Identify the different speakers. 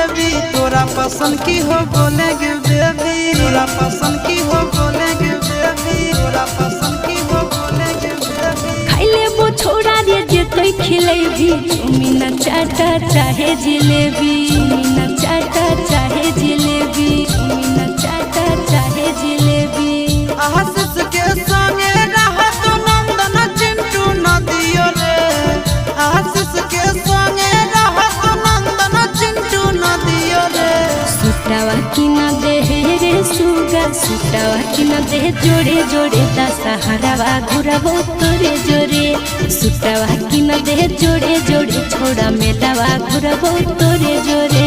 Speaker 1: Baby तोरा पसंद की हो बोलेंगे बेबी तोरा पसंद की हो बोलेंगे बेबी तोरा पसंद की हो बोलेंगे बेबी
Speaker 2: खाइले वो छोड़ा रे जे तोय खिलेबी चुमिना चाटा चाहे जिलेबी चुमिना चाटा चाहे जिलेबी चुमिना चाटा चाहे जिलेबी
Speaker 1: आशीष के संगे रहत नंदन चिंटू नदियो रे आशीष के संगे रहत नंदन चिंटू नदियो रे
Speaker 2: सुटावा की न दे रे सुगा सुटावा की न दे जोड़े जोड़े दा सहारावा घुराबो तोरे जोरे सुटावा की न दे जोड़े जोड़े छोड़ा मेलावा घुराबो तोरे जोरे।